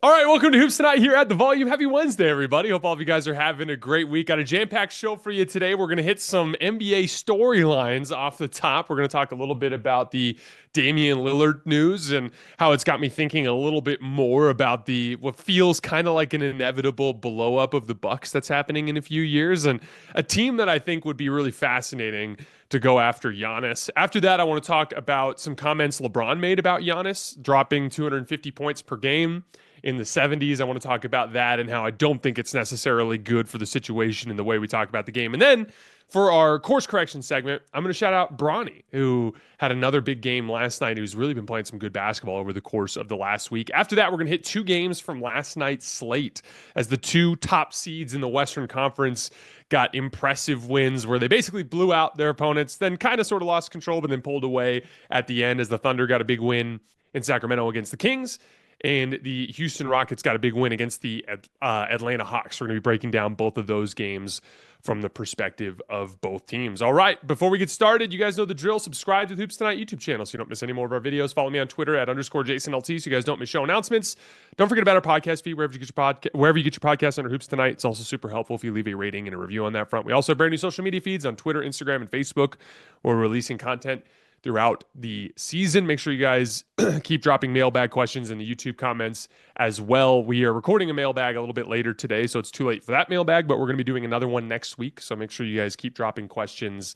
All right, welcome to Hoops Tonight here at the Volume. Happy Wednesday, everybody. Hope all of you guys are having a great week. Got a jam-packed show for you today. We're going to hit some NBA storylines off the top. We're going to talk a little bit about the Damian Lillard news and how it's got me thinking a little bit more about the what feels kind of like an inevitable blow-up of the Bucks that's happening in a few years, and a team that I think would be really fascinating to go after Giannis. After that, I want to talk about some comments LeBron made about Giannis dropping 250 points per game in the 70s. I want to talk about that and how I don't think it's necessarily good for the situation and the way we talk about the game. And then for our course correction segment, I'm going to shout out Bronny, who had another big game last night, who's really been playing some good basketball over the course of the last week. After that, we're going to hit two games from last night's slate as the two top seeds in the Western Conference got impressive wins where they basically blew out their opponents, then kind of sort of lost control, but then pulled away at the end as the Thunder got a big win in Sacramento against the Kings. And the Houston Rockets got a big win against the Atlanta Hawks. We're going to be breaking down both of those games from the perspective of both teams. All right, before we get started, you guys know the drill. Subscribe to the Hoops Tonight YouTube channel so you don't miss any more of our videos. Follow me on Twitter at _JasonLT so you guys don't miss show announcements. Don't forget about our podcast feed wherever you get your podcast under Hoops Tonight. It's also super helpful if you leave a rating and a review on that front. We also have brand new social media feeds on Twitter, Instagram, and Facebook where we're releasing content throughout the season. Make sure you guys keep dropping mailbag questions in the YouTube comments as well. We are recording a mailbag a little bit later today, so it's too late for that mailbag, but we're going to be doing another one next week. So make sure you guys keep dropping questions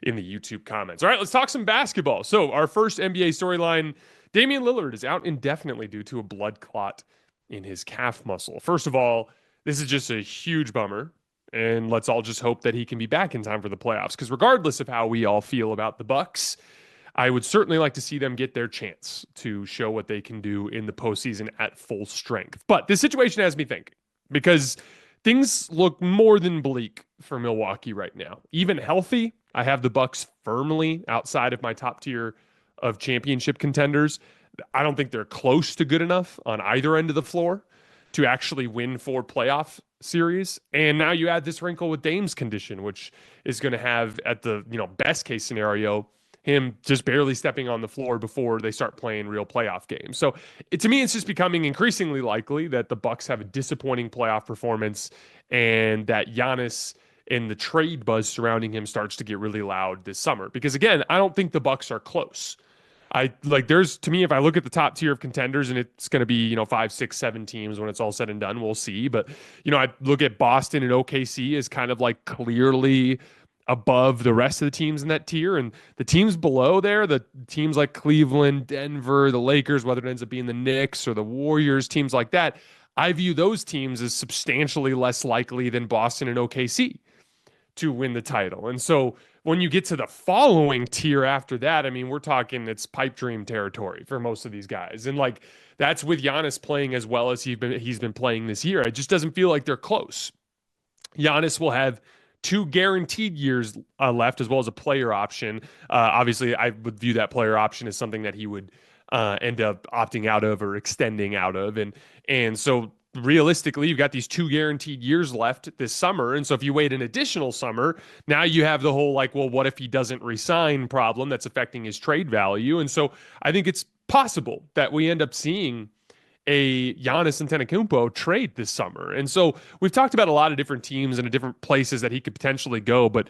in the YouTube comments. All right, let's talk some basketball. So our first NBA storyline, Damian Lillard is out indefinitely due to a blood clot in his calf muscle. First of all, this is just a huge bummer. And let's all just hope that he can be back in time for the playoffs. Because regardless of how we all feel about the Bucks, I would certainly like to see them get their chance to show what they can do in the postseason at full strength. But this situation has me thinking because things look more than bleak for Milwaukee right now. Even healthy, I have the Bucks firmly outside of my top tier of championship contenders. I don't think they're close to good enough on either end of the floor to actually win 4 playoff series. And now you add this wrinkle with Dame's condition, which is going to have at the best case scenario him just barely stepping on the floor before they start playing real playoff games. So to me, it's just becoming increasingly likely that the Bucks have a disappointing playoff performance and that Giannis and the trade buzz surrounding him starts to get really loud this summer. Because again, I don't think the Bucks are close. To me, if I look at the top tier of contenders and it's going to be, 5, 6, 7 teams when it's all said and done, we'll see. But, I look at Boston and OKC as kind of like clearly above the rest of the teams in that tier, and the teams below there, the teams like Cleveland, Denver, the Lakers, whether it ends up being the Knicks or the Warriors, teams like that, I view those teams as substantially less likely than Boston and OKC to win the title. And so when you get to the following tier after that, I mean, we're talking it's pipe dream territory for most of these guys. And that's with Giannis playing as well as he's been playing this year. It just doesn't feel like they're close. Giannis will have 2 guaranteed years left, as well as a player option. Obviously, I would view that player option as something that he would end up opting out of or extending out of. And so realistically, you've got these 2 guaranteed years left this summer. And so if you wait an additional summer, now you have the whole well, what if he doesn't resign problem that's affecting his trade value? And so I think it's possible that we end up seeing a Giannis Antetokounmpo trade this summer. And so we've talked about a lot of different teams and different places that he could potentially go, but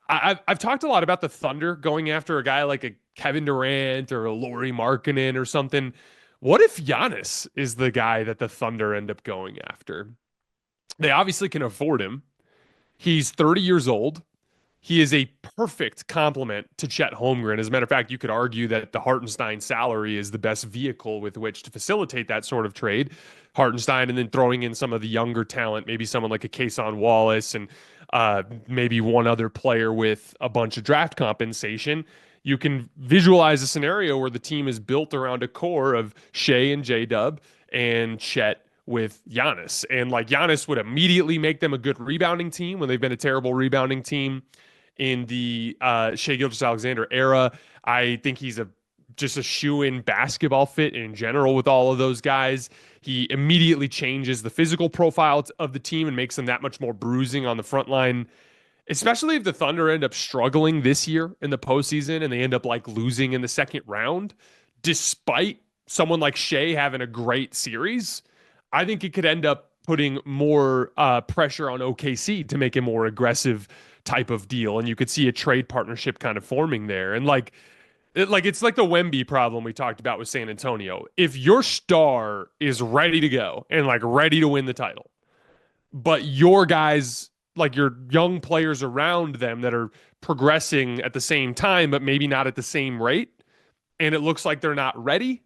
I've talked a lot about the Thunder going after a guy like a Kevin Durant or a Lauri Markkanen or something. What if Giannis is the guy that the Thunder end up going after? They obviously can afford him. He's 30 years old. He is a perfect complement to Chet Holmgren. As a matter of fact, you could argue that the Hartenstein salary is the best vehicle with which to facilitate that sort of trade. Hartenstein and then throwing in some of the younger talent, maybe someone like a Cason Wallace and maybe one other player with a bunch of draft compensation. You can visualize a scenario where the team is built around a core of Shea and J-Dub and Chet with Giannis. And Giannis would immediately make them a good rebounding team when they've been a terrible rebounding team in the Shai Gilgeous-Alexander era. I think he's just a shoe-in basketball fit in general with all of those guys. He immediately changes the physical profile of the team and makes them that much more bruising on the front line, especially if the Thunder end up struggling this year in the postseason and they end up losing in the second round, despite someone like Shea having a great series. I think it could end up putting more pressure on OKC to make a more aggressive type of deal, and you could see a trade partnership kind of forming there. And it's like the Wemby problem we talked about with San Antonio. If your star is ready to go and like ready to win the title, but your guys, like your young players around them that are progressing at the same time, but maybe not at the same rate, and it looks like they're not ready,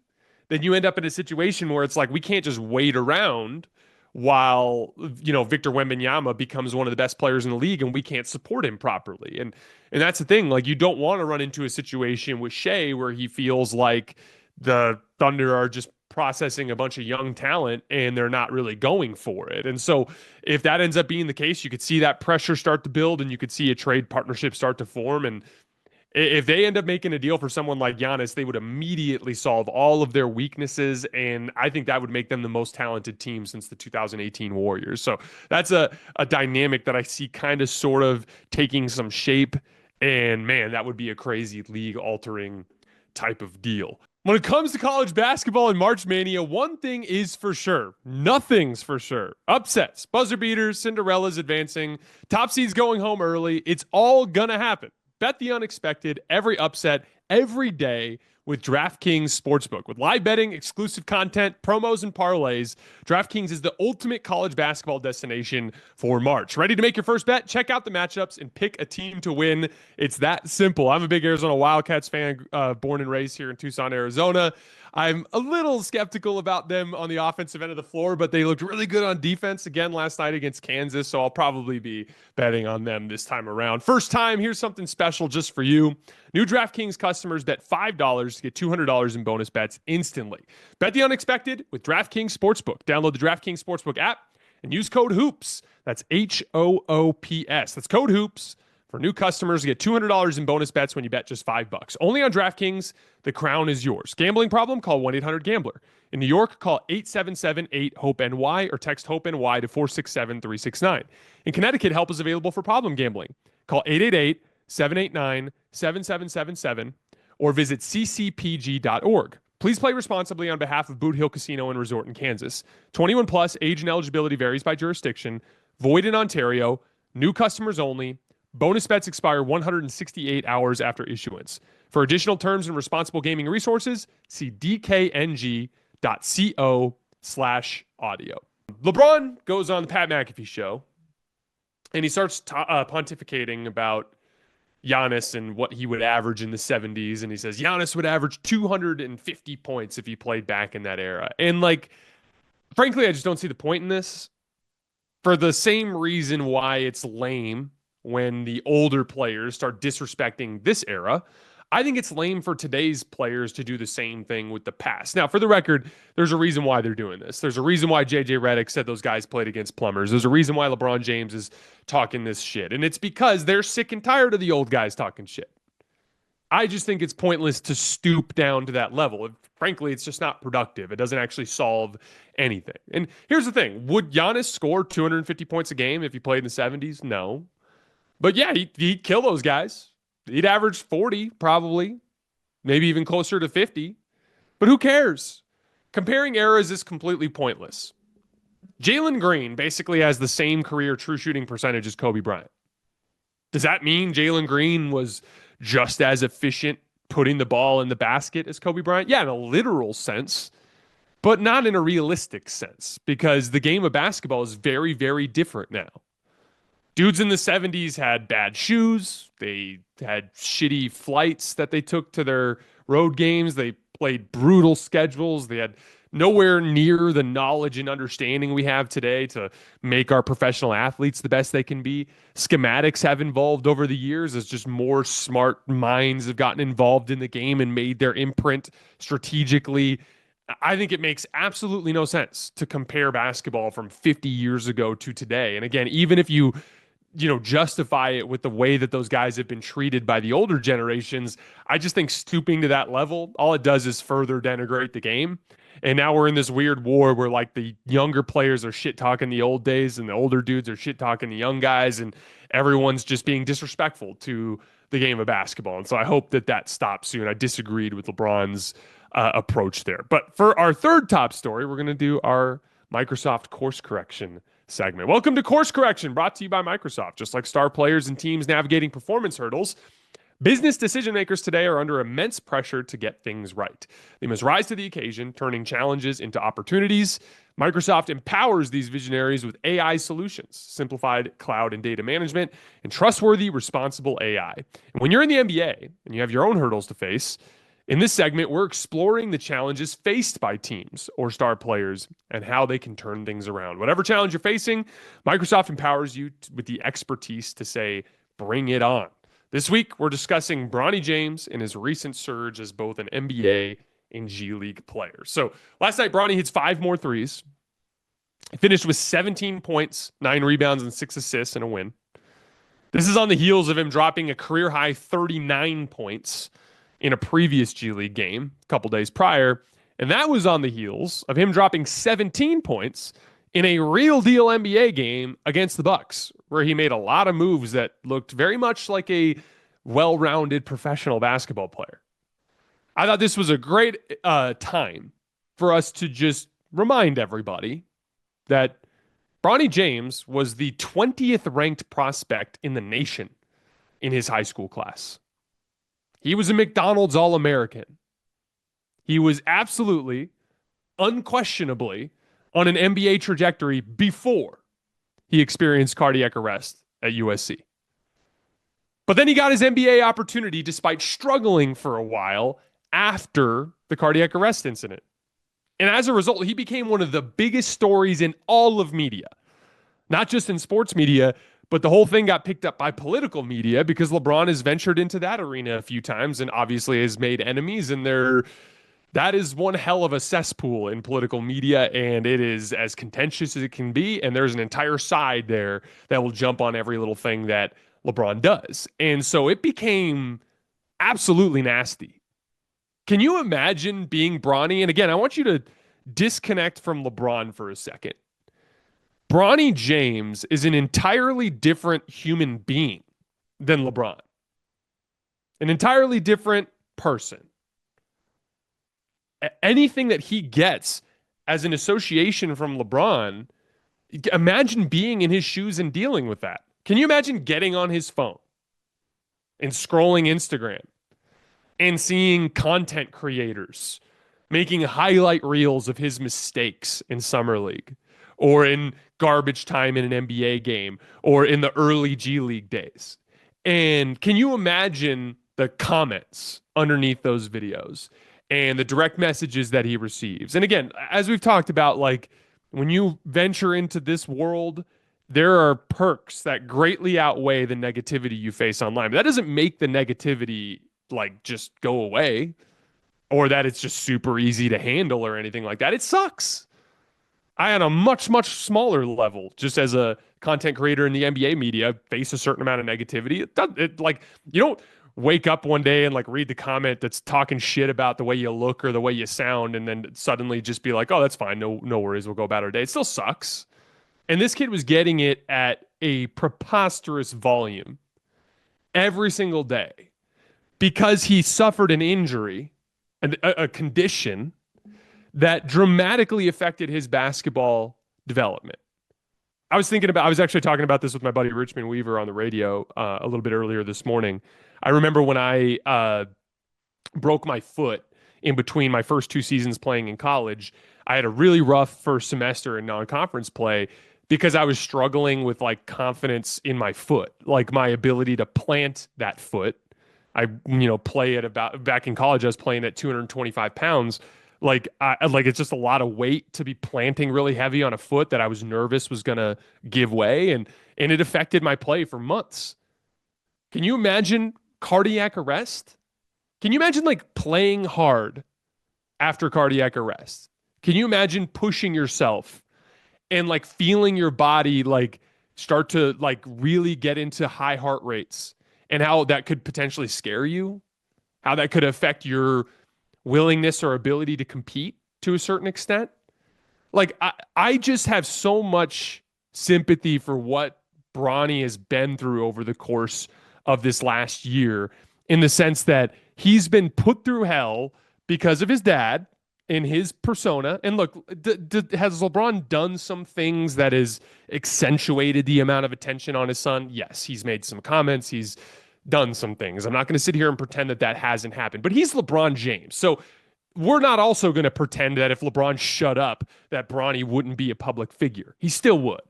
then you end up in a situation where it's like we can't just wait around while Victor Wembanyama becomes one of the best players in the league and we can't support him properly. And that's the thing. Like you don't want to run into a situation with Shea where he feels like the Thunder are just processing a bunch of young talent and they're not really going for it. And so if that ends up being the case, you could see that pressure start to build and you could see a trade partnership start to form. And if they end up making a deal for someone like Giannis, they would immediately solve all of their weaknesses. And I think that would make them the most talented team since the 2018 Warriors. So that's a dynamic that I see kind of sort of taking some shape. And man, that would be a crazy league altering type of deal. When it comes to college basketball and March Mania, one thing is for sure. Nothing's for sure. Upsets, buzzer beaters, Cinderella's advancing, top seeds going home early. It's all gonna happen. Bet the unexpected, every upset, every day with DraftKings Sportsbook. With live betting, exclusive content, promos, and parlays, DraftKings is the ultimate college basketball destination for March. Ready to make your first bet? Check out the matchups and pick a team to win. It's that simple. I'm a big Arizona Wildcats fan, born and raised here in Tucson, Arizona. I'm a little skeptical about them on the offensive end of the floor, but they looked really good on defense again last night against Kansas, so I'll probably be betting on them this time around. First time, here's something special just for you. New DraftKings customers bet $5 to get $200 in bonus bets instantly. Bet the unexpected with DraftKings Sportsbook. Download the DraftKings Sportsbook app and use code HOOPS. That's HOOPS. That's code HOOPS. For new customers, get $200 in bonus bets when you bet just $5. Only on DraftKings. The crown is yours. Gambling problem? Call 1-800-GAMBLER. In New York, call 877-8-HOPE-NY or text HOPE-NY to 467-369. In Connecticut, help is available for problem gambling. Call 888-789-7777 or visit ccpg.org. Please play responsibly on behalf of Boot Hill Casino and Resort in Kansas. 21 plus, age and eligibility varies by jurisdiction. Void in Ontario. New customers only. Bonus bets expire 168 hours after issuance. For additional terms and responsible gaming resources, see dkng.co/audio. LeBron goes on the Pat McAfee show, and he starts pontificating about Giannis and what he would average in the 70s. And he says Giannis would average 250 points if he played back in that era. And frankly, I just don't see the point in this for the same reason why it's lame when the older players start disrespecting this era. I think it's lame for today's players to do the same thing with the past. Now, for the record, there's a reason why they're doing this. There's a reason why JJ Redick said those guys played against plumbers. There's a reason why LeBron James is talking this shit. And it's because they're sick and tired of the old guys talking shit. I just think it's pointless to stoop down to that level. Frankly, it's just not productive. It doesn't actually solve anything. And here's the thing. Would Giannis score 250 points a game if he played in the 70s? No. But yeah, he'd kill those guys. He'd average 40, probably, maybe even closer to 50. But who cares? Comparing eras is completely pointless. Jalen Green basically has the same career true shooting percentage as Kobe Bryant. Does that mean Jalen Green was just as efficient putting the ball in the basket as Kobe Bryant? Yeah, in a literal sense, but not in a realistic sense, because the game of basketball is very, very different now. Dudes in the 70s had bad shoes. They had shitty flights that they took to their road games. They played brutal schedules. They had nowhere near the knowledge and understanding we have today to make our professional athletes the best they can be. Schematics have evolved over the years as just more smart minds have gotten involved in the game and made their imprint strategically. I think it makes absolutely no sense to compare basketball from 50 years ago to today. And again, even if you justify it with the way that those guys have been treated by the older generations, I just think stooping to that level, all it does is further denigrate the game. And now we're in this weird war where the younger players are shit talking the old days and the older dudes are shit talking the young guys, and everyone's just being disrespectful to the game of basketball. And so I hope that stops soon. I disagreed with LeBron's approach there. But for our third top story, we're going to do our Microsoft course correction segment. Welcome to Course Correction, brought to you by Microsoft. Just like star players and teams navigating performance hurdles, business decision makers today are under immense pressure to get things right. They must rise to the occasion, turning challenges into opportunities. Microsoft empowers these visionaries with AI solutions, simplified cloud and data management, and trustworthy, responsible AI. And when you're in the NBA and you have your own hurdles to face, in this segment, we're exploring the challenges faced by teams or star players and how they can turn things around. Whatever challenge you're facing, Microsoft empowers you with the expertise to say, bring it on. This week, we're discussing Bronny James and his recent surge as both an NBA and G League player. So last night, Bronny hits 5 more threes. He finished with 17 points, 9 rebounds, and 6 assists in a win. This is on the heels of him dropping a career-high 39 points in a previous G League game a couple days prior. And that was on the heels of him dropping 17 points in a real deal NBA game against the Bucks, where he made a lot of moves that looked very much like a well-rounded professional basketball player. I thought this was a great time for us to just remind everybody that Bronny James was the 20th ranked prospect in the nation in his high school class. He was a McDonald's All-American. He was absolutely, unquestionably, on an NBA trajectory before he experienced cardiac arrest at USC. But then he got his NBA opportunity despite struggling for a while after the cardiac arrest incident. And as a result, he became one of the biggest stories in all of media, not just in sports media, but the whole thing got picked up by political media because LeBron has ventured into that arena a few times and obviously has made enemies, and that is one hell of a cesspool in political media, and it is as contentious as it can be, and there's an entire side there that will jump on every little thing that LeBron does. And so it became absolutely nasty. Can you imagine being Bronny? And again, I want you to disconnect from LeBron for a second. Bronny James is an entirely different human being than LeBron. An entirely different person. Anything that he gets as an association from LeBron, imagine being in his shoes and dealing with that. Can you imagine getting on his phone and scrolling Instagram and seeing content creators making highlight reels of his mistakes in Summer League or in garbage time in an NBA game or in the early G League days? And can you imagine the comments underneath those videos and the direct messages that he receives? And again, as we've talked about, like when you venture into this world, there are perks that greatly outweigh the negativity you face online. But that doesn't make the negativity like just go away or that it's just super easy to handle or anything like that. It sucks. I, on a much, much smaller level, just as a content creator in the NBA media, face a certain amount of negativity. You don't wake up one day and like read the comment that's talking shit about the way you look or the way you sound and then suddenly just be like, oh, that's fine. No worries. We'll go about our day. It still sucks. And this kid was getting it at a preposterous volume every single day because he suffered an injury and a condition that dramatically affected his basketball development. I was actually talking about this with my buddy Richmond Weaver on the radio a little bit earlier this morning. I remember when I broke my foot in between my first 2 seasons playing in college, I had a really rough first semester in non-conference play because I was struggling with like confidence in my foot, like my ability to plant that foot. I, play at about, back in college, I was playing at 225 pounds. Like it's just a lot of weight to be planting really heavy on a foot that I was nervous was going to give way. And it affected my play for months. Can you imagine cardiac arrest? Can you imagine like playing hard after cardiac arrest? Can you imagine pushing yourself and like feeling your body like start to like really get into high heart rates and how that could potentially scare you? How that could affect your willingness or ability to compete to a certain extent? Like I just have so much sympathy for what Bronny has been through over the course of this last year, in the sense that he's been put through hell because of his dad in his persona. And look, has LeBron done some things that has accentuated the amount of attention on his son? Yes, he's made some comments. He's done some things. I'm not going to sit here and pretend that that hasn't happened, but he's LeBron James. So we're not also going to pretend that if LeBron shut up, that Bronny wouldn't be a public figure. He still would.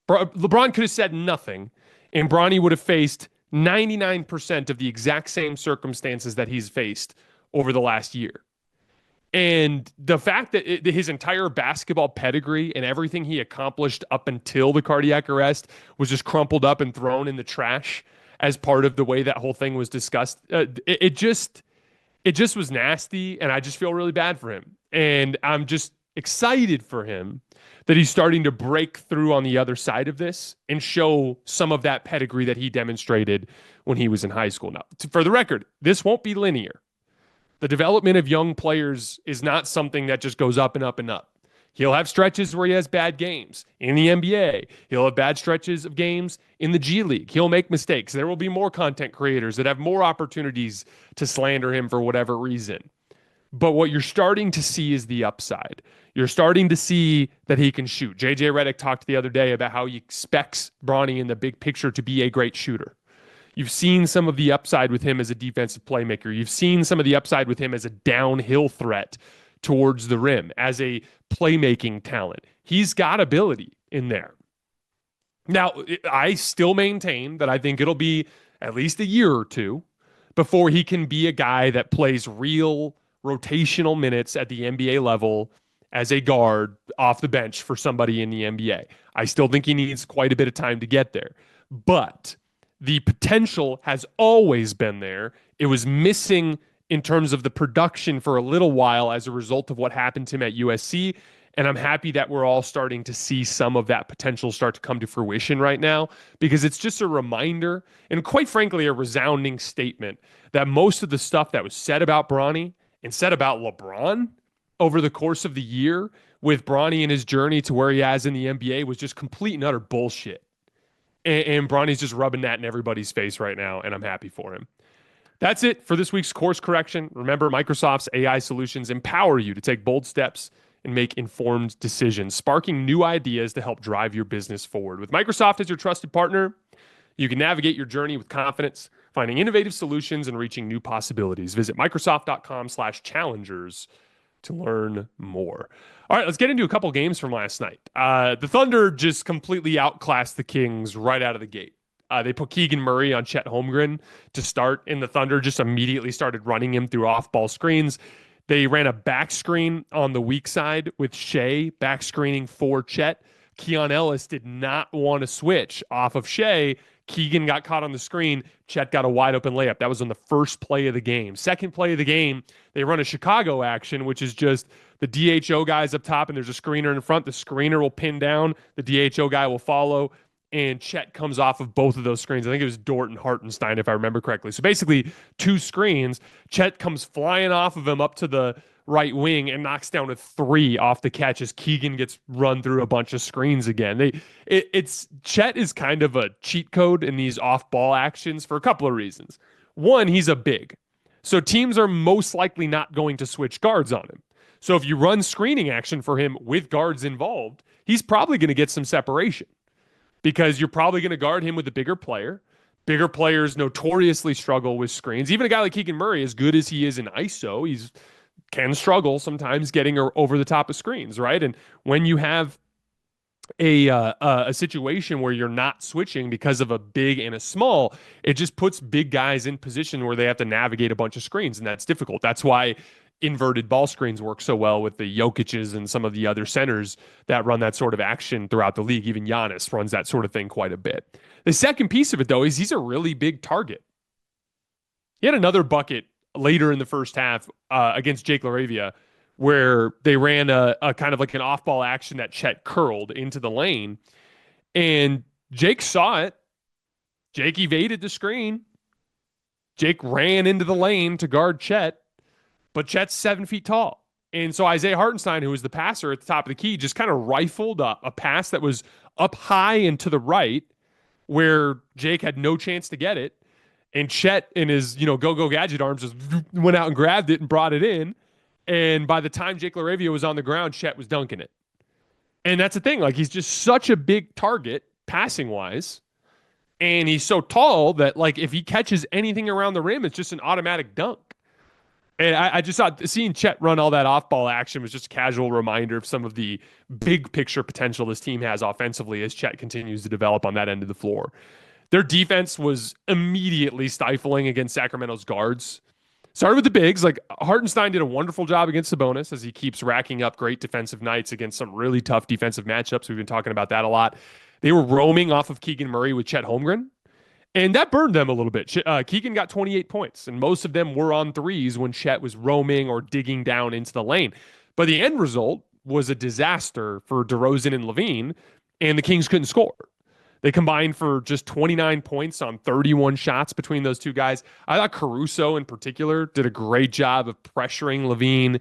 LeBron could have said nothing, and Bronny would have faced 99% of the exact same circumstances that he's faced over the last year. And the fact that his entire basketball pedigree and everything he accomplished up until the cardiac arrest was just crumpled up and thrown in the trash as part of the way that whole thing was discussed, it just was nasty, and I just feel really bad for him. And I'm just excited for him that he's starting to break through on the other side of this and show some of that pedigree that he demonstrated when he was in high school. Now, for the record, this won't be linear. The development of young players is not something that just goes up and up and up. He'll have stretches where he has bad games in the NBA. He'll have bad stretches of games in the G League. He'll make mistakes. There will be more content creators that have more opportunities to slander him for whatever reason. But what you're starting to see is the upside. You're starting to see that he can shoot. JJ Redick talked the other day about how he expects Bronny in the big picture to be a great shooter. You've seen some of the upside with him as a defensive playmaker. You've seen some of the upside with him as a downhill threat towards the rim, as a playmaking talent. He's got ability in there. Now, I still maintain that I think it'll be at least a year or two before he can be a guy that plays real rotational minutes at the NBA level as a guard off the bench for somebody in the NBA. I still think he needs quite a bit of time to get there. But the potential has always been there. It was missing in terms of the production for a little while as a result of what happened to him at USC. And I'm happy that we're all starting to see some of that potential start to come to fruition right now, because it's just a reminder and quite frankly, a resounding statement that most of the stuff that was said about Bronny and said about LeBron over the course of the year with Bronny and his journey to where he is in the NBA was just complete and utter bullshit. And Bronny's just rubbing that in everybody's face right now, and I'm happy for him. That's it for this week's course correction. Remember, Microsoft's AI solutions empower you to take bold steps and make informed decisions, sparking new ideas to help drive your business forward. With Microsoft as your trusted partner, you can navigate your journey with confidence, finding innovative solutions and reaching new possibilities. Visit Microsoft.com/challengers to learn more. All right, let's get into a couple games from last night. The Thunder just completely outclassed the Kings right out of the gate. They put Keegan Murray on Chet Holmgren to start, and the Thunder just immediately started running him through off-ball screens. They ran a back screen on the weak side with Shea back screening for Chet. Keon Ellis did not want to switch off of Shea. Keegan got caught on the screen. Chet got a wide open layup. That was on the first play of the game. Second play of the game, they run a Chicago action, which is just the DHO guys up top, and there's a screener in front. The screener will pin down. The DHO guy will follow, and Chet comes off of both of those screens. I think it was Dort and Hartenstein, if I remember correctly. So basically, two screens. Chet comes flying off of him up to the right wing and knocks down a three off the catch as Keegan gets run through a bunch of screens again. It's Chet is kind of a cheat code in these off-ball actions for a couple of reasons. One, he's a big. So teams are most likely not going to switch guards on him. So if you run screening action for him with guards involved, he's probably going to get some separation because you're probably going to guard him with a bigger player. Bigger players notoriously struggle with screens. Even a guy like Keegan Murray, as good as he is in ISO, he can struggle sometimes getting over the top of screens, right? And when you have a situation where you're not switching because of a big and a small, it just puts big guys in position where they have to navigate a bunch of screens, and that's difficult. That's why inverted ball screens work so well with the Jokic's and some of the other centers that run that sort of action throughout the league. Even Giannis runs that sort of thing quite a bit. The second piece of it, though, is he's a really big target. He had another bucket later in the first half against Jake LaRavia where they ran a kind of like an off-ball action that Chet curled into the lane, and Jake saw it. Jake evaded the screen. Jake ran into the lane to guard Chet, but Chet's 7 feet tall. And so Isaiah Hartenstein, who was the passer at the top of the key, just kind of rifled up a pass that was up high and to the right where Jake had no chance to get it. And Chet in his, go-go gadget arms just went out and grabbed it and brought it in. And by the time Jake LaRavia was on the ground, Chet was dunking it. And that's the thing. Like, he's just such a big target passing wise. And he's so tall that, like, if he catches anything around the rim, it's just an automatic dunk. And I just thought seeing Chet run all that off ball action was just a casual reminder of some of the big picture potential this team has offensively as Chet continues to develop on that end of the floor. Their defense was immediately stifling against Sacramento's guards. Started with the bigs. Like, Hartenstein did a wonderful job against Sabonis as he keeps racking up great defensive nights against some really tough defensive matchups. We've been talking about that a lot. They were roaming off of Keegan Murray with Chet Holmgren, and that burned them a little bit. Keegan got 28 points, and most of them were on threes when Chet was roaming or digging down into the lane. But the end result was a disaster for DeRozan and Levine, and the Kings couldn't score. They combined for just 29 points on 31 shots between those two guys. I thought Caruso in particular did a great job of pressuring Levine,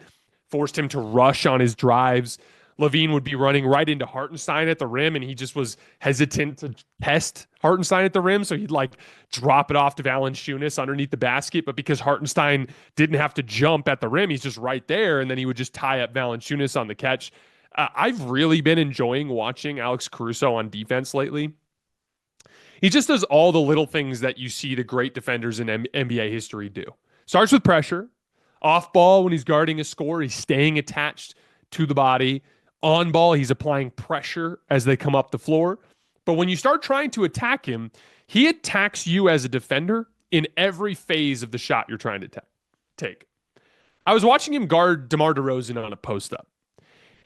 forced him to rush on his drives. Levine would be running right into Hartenstein at the rim, and he just was hesitant to test Hartenstein at the rim, so he'd like drop it off to Valanciunas underneath the basket, but because Hartenstein didn't have to jump at the rim, he's just right there, and then he would just tie up Valanciunas on the catch. I've really been enjoying watching Alex Caruso on defense lately. He just does all the little things that you see the great defenders in NBA history do. Starts with pressure. Off ball, when he's guarding a score, he's staying attached to the body. On ball, he's applying pressure as they come up the floor. But when you start trying to attack him, he attacks you as a defender in every phase of the shot you're trying to take. I was watching him guard DeMar DeRozan on a post-up.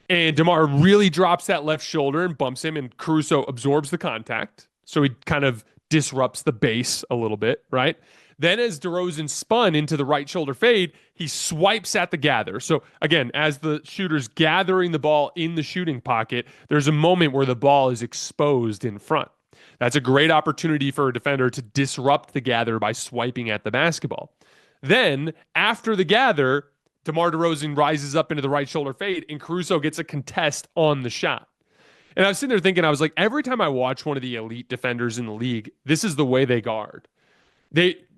And DeMar really drops that left shoulder and bumps him, and Caruso absorbs the contact. So he kind of disrupts the base a little bit, right? Then as DeRozan spun into the right shoulder fade, he swipes at the gather. So again, as the shooter's gathering the ball in the shooting pocket, there's a moment where the ball is exposed in front. That's a great opportunity for a defender to disrupt the gather by swiping at the basketball. Then, after the gather, DeMar DeRozan rises up into the right shoulder fade, and Caruso gets a contest on the shot. And I was sitting there thinking, I was like, every time I watch one of the elite defenders in the league, this is the way they guard.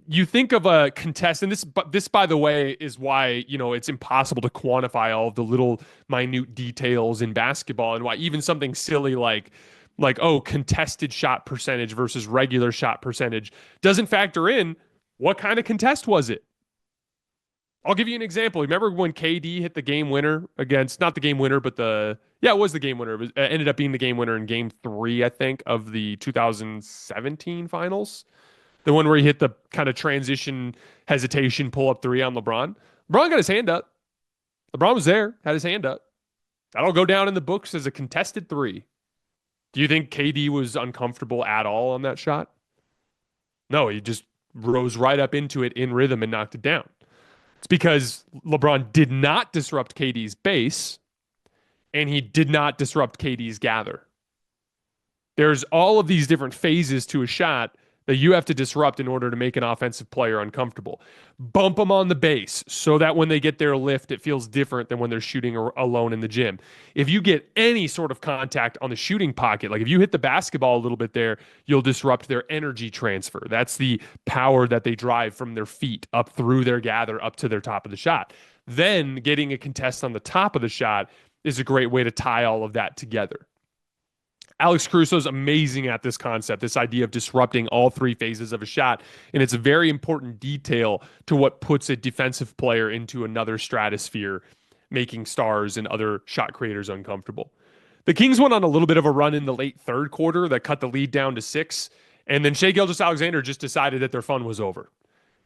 You think of a contest, and this, by the way, is why, it's impossible to quantify all of the little minute details in basketball, and why even something silly like contested shot percentage versus regular shot percentage doesn't factor in what kind of contest was it. I'll give you an example. Remember when KD hit the game winner against, not the game winner, but it was the game winner. It ended up being the game winner in game 3, I think, of the 2017 finals. The one where he hit the kind of transition hesitation pull-up 3 on LeBron. LeBron got his hand up. LeBron was there, had his hand up. That'll go down in the books as a contested 3. Do you think KD was uncomfortable at all on that shot? No, he just rose right up into it in rhythm and knocked it down. It's because LeBron did not disrupt KD's base, and he did not disrupt KD's gather. There's all of these different phases to a shot that you have to disrupt in order to make an offensive player uncomfortable. Bump them on the base so that when they get their lift, it feels different than when they're shooting alone in the gym. If you get any sort of contact on the shooting pocket, like if you hit the basketball a little bit there, you'll disrupt their energy transfer. That's the power that they drive from their feet up through their gather up to their top of the shot. Then getting a contest on the top of the shot is a great way to tie all of that together. Alex Caruso is amazing at this concept, this idea of disrupting all 3 phases of a shot. And it's a very important detail to what puts a defensive player into another stratosphere, making stars and other shot creators uncomfortable. The Kings went on a little bit of a run in the late third quarter that cut the lead down to 6. And then Shai Gilgeous-Alexander just decided that their fun was over.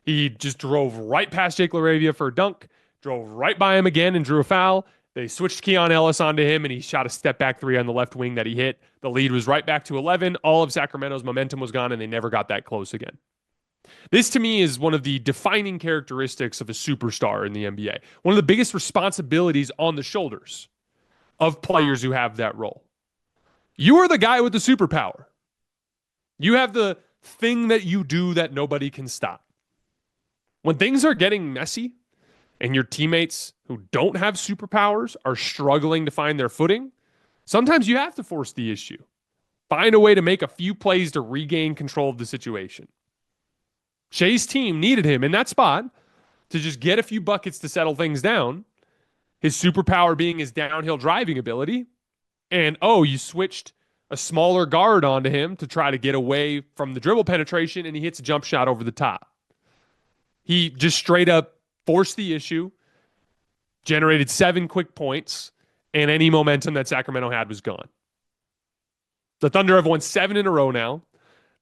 He just drove right past Jake LaRavia for a dunk, drove right by him again and drew a foul. They switched Keon Ellis onto him, and he shot a step-back 3 on the left wing that he hit. The lead was right back to 11. All of Sacramento's momentum was gone, and they never got that close again. This, to me, is one of the defining characteristics of a superstar in the NBA. One of the biggest responsibilities on the shoulders of players who have that role. You are the guy with the superpower. You have the thing that you do that nobody can stop. When things are getting messy, and your teammates who don't have superpowers are struggling to find their footing, sometimes you have to force the issue. Find a way to make a few plays to regain control of the situation. Shai's team needed him in that spot to just get a few buckets to settle things down, his superpower being his downhill driving ability. And oh, you switched a smaller guard onto him to try to get away from the dribble penetration, and he hits a jump shot over the top. He just straight up forced the issue, generated 7 quick points, and any momentum that Sacramento had was gone. The Thunder have won 7 in a row now.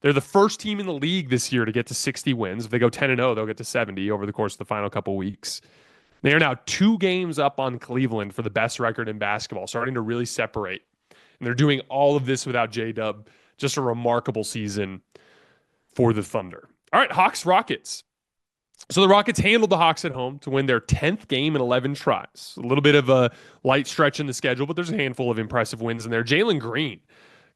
They're the first team in the league this year to get to 60 wins. If they go 10-0, they'll get to 70 over the course of the final couple weeks. They are now 2 games up on Cleveland for the best record in basketball, starting to really separate. And they're doing all of this without J-Dub. Just a remarkable season for the Thunder. All right, Hawks Rockets. So the Rockets handled the Hawks at home to win their 10th game in 11 tries. A little bit of a light stretch in the schedule, but there's a handful of impressive wins in there. Jalen Green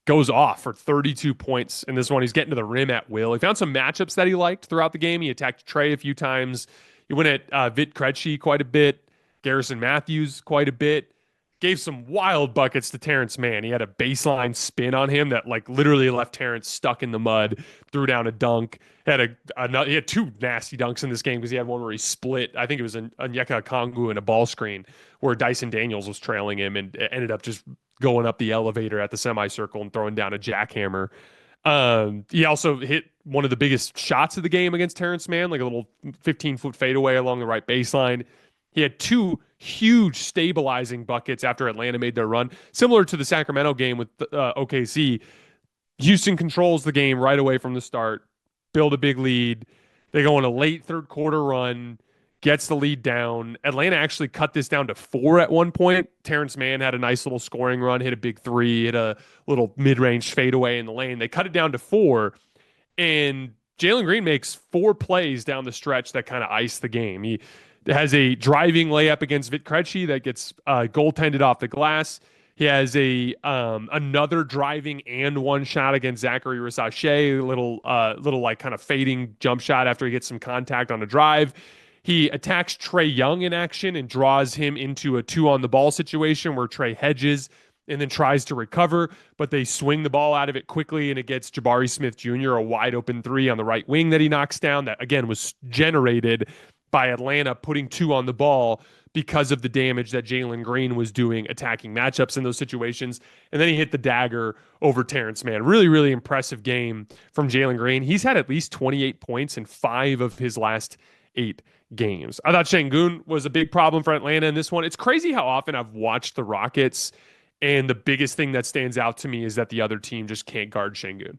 goes off for 32 points in this one. He's getting to the rim at will. He found some matchups that he liked throughout the game. He attacked Trey a few times. He went at Vit Krejci quite a bit, Garrison Matthews quite a bit. Gave some wild buckets to Terrence Mann. He had a baseline spin on him that like literally left Terrence stuck in the mud, threw down a dunk. He had 2 nasty dunks in this game because he had one where he split. I think it was a Onyeka Okongwu and a ball screen where Dyson Daniels was trailing him and ended up just going up the elevator at the semicircle and throwing down a jackhammer. He also hit one of the biggest shots of the game against Terrence Mann, like a little 15-foot fadeaway along the right baseline. He had 2 huge stabilizing buckets after Atlanta made their run. Similar to the Sacramento game with OKC, Houston controls the game right away from the start, build a big lead. They go on a late third quarter run, gets the lead down. Atlanta actually cut this down to 4 at one point. Terrence Mann had a nice little scoring run, hit a big 3, hit a little mid-range fadeaway in the lane. They cut it down to 4, and Jalen Green makes 4 plays down the stretch that kind of ice the game. He has a driving layup against Vit Krejci that gets goaltended off the glass. He has a another driving and one shot against Zachary Rissache, little like kind of fading jump shot after he gets some contact on a drive. He attacks Trey Young in action and draws him into a 2 on the ball situation where Trey hedges and then tries to recover, but they swing the ball out of it quickly, and it gets Jabari Smith Jr. a wide open 3 on the right wing that he knocks down. That again was generated by Atlanta putting 2 on the ball because of the damage that Jalen Green was doing attacking matchups in those situations. And then he hit the dagger over Terrence Mann. Really, really impressive game from Jalen Green. He's had at least 28 points in 5 of his last 8 games. I thought Şengün was a big problem for Atlanta in this one. It's crazy how often I've watched the Rockets, and the biggest thing that stands out to me is that the other team just can't guard Şengün.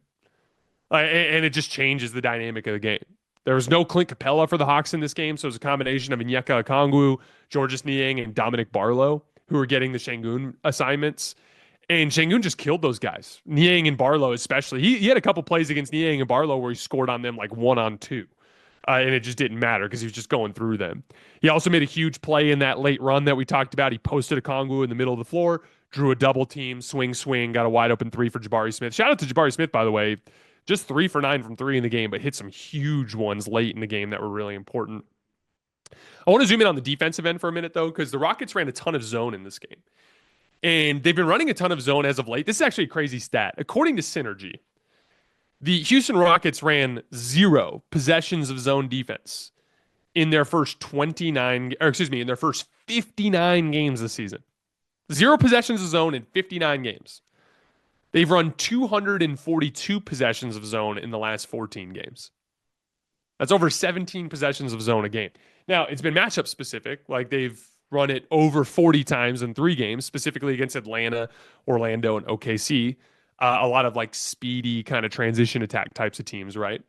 And it just changes the dynamic of the game. There was no Clint Capella for the Hawks in this game, so it was a combination of Onyeka Okongwu, Georges Niang, and Dominic Barlow who were getting the Şengün assignments. And Şengün just killed those guys. Niang and Barlow especially. He had a couple plays against Niang and Barlow where he scored on them like 1-on-2. And it just didn't matter because he was just going through them. He also made a huge play in that late run that we talked about. He posted Okongwu in the middle of the floor, drew a double team, swing, got a wide open 3 for Jabari Smith. Shout out to Jabari Smith, by the way. Just 3 for 9 from 3 in the game, but hit some huge ones late in the game that were really important. I want to zoom in on the defensive end for a minute, though, because the Rockets ran a ton of zone in this game. And they've been running a ton of zone as of late. This is actually a crazy stat. According to Synergy, the Houston Rockets ran 0 possessions of zone defense in their first 59 games this season. 0 possessions of zone in 59 games. They've run 242 possessions of zone in the last 14 games. That's over 17 possessions of zone a game. Now, it's been matchup specific. Like they've run it over 40 times in 3 games, specifically against Atlanta, Orlando, and OKC. A lot of like speedy kind of transition attack types of teams, right?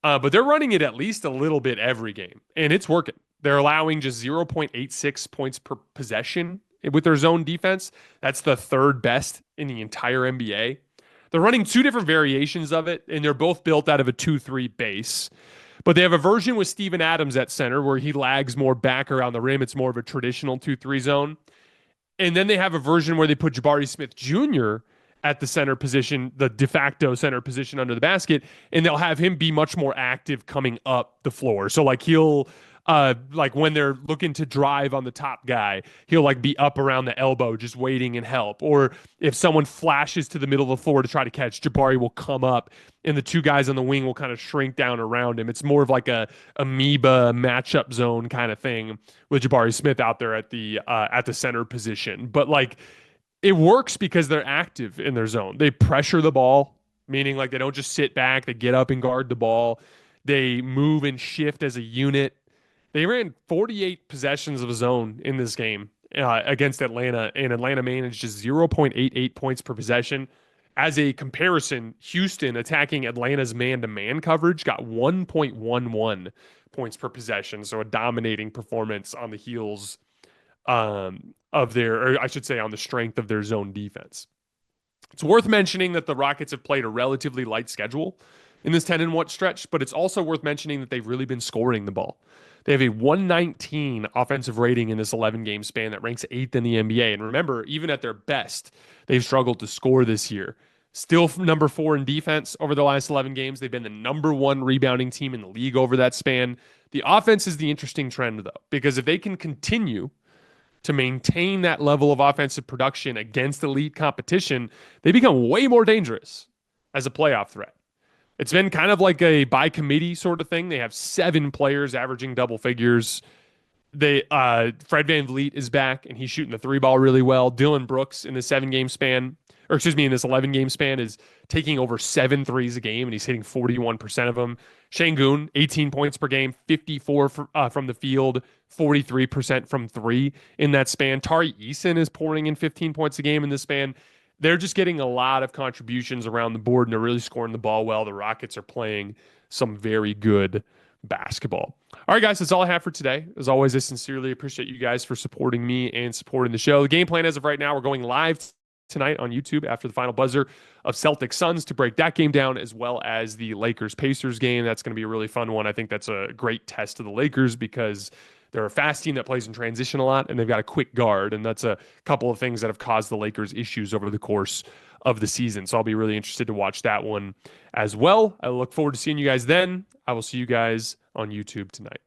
But they're running it at least a little bit every game, and it's working. They're allowing just 0.86 points per possession with their zone defense. That's the 3rd best in the entire NBA. They're running 2 different variations of it, and they're both built out of a 2-3 base. But they have a version with Steven Adams at center where he lags more back around the rim. It's more of a traditional 2-3 zone. And then they have a version where they put Jabari Smith Jr. at the center position, the de facto center position under the basket, and they'll have him be much more active coming up the floor. So like he'll like when they're looking to drive on the top guy, he'll like be up around the elbow just waiting and help. Or if someone flashes to the middle of the floor to try to catch, Jabari will come up and the two guys on the wing will kind of shrink down around him. It's more of like a amoeba matchup zone kind of thing with Jabari Smith out there at the center position. But like it works because they're active in their zone. They pressure the ball, meaning like they don't just sit back, they get up and guard the ball. They move and shift as a unit. They ran 48 possessions of zone in this game against Atlanta, and Atlanta managed just 0.88 points per possession. As a comparison, Houston attacking Atlanta's man-to-man coverage got 1.11 points per possession, so a dominating performance on the heels of their, or I should say, on the strength of their zone defense. It's worth mentioning that the Rockets have played a relatively light schedule in this 10-1 stretch, but it's also worth mentioning that they've really been scoring the ball. They have a 119 offensive rating in this 11-game span that ranks 8th in the NBA. And remember, even at their best, they've struggled to score this year. Still number 4 in defense over the last 11 games. They've been the number 1 rebounding team in the league over that span. The offense is the interesting trend, though, because if they can continue to maintain that level of offensive production against elite competition, they become way more dangerous as a playoff threat. It's been kind of like a by committee sort of thing. They have 7 players averaging double figures. Fred VanVleet is back and he's shooting the 3-ball really well. Dylan Brooks in the 7-game span, or excuse me, in this 11-game span is taking over 7 threes a game and he's hitting 41% of them. Şengün, 18 points per game, 54 from the field, 43% from 3 in that span. Tari Eason is pouring in 15 points a game in this span. They're just getting a lot of contributions around the board and they're really scoring the ball well. The Rockets are playing some very good basketball. All right, guys, that's all I have for today. As always, I sincerely appreciate you guys for supporting me and supporting the show. The game plan as of right now, we're going live tonight on YouTube after the final buzzer of Celtics Suns to break that game down, as well as the Lakers Pacers game. That's going to be a really fun one. I think that's a great test of the Lakers because they're a fast team that plays in transition a lot, and they've got a quick guard, and that's a couple of things that have caused the Lakers issues over the course of the season. So I'll be really interested to watch that one as well. I look forward to seeing you guys then. I will see you guys on YouTube tonight.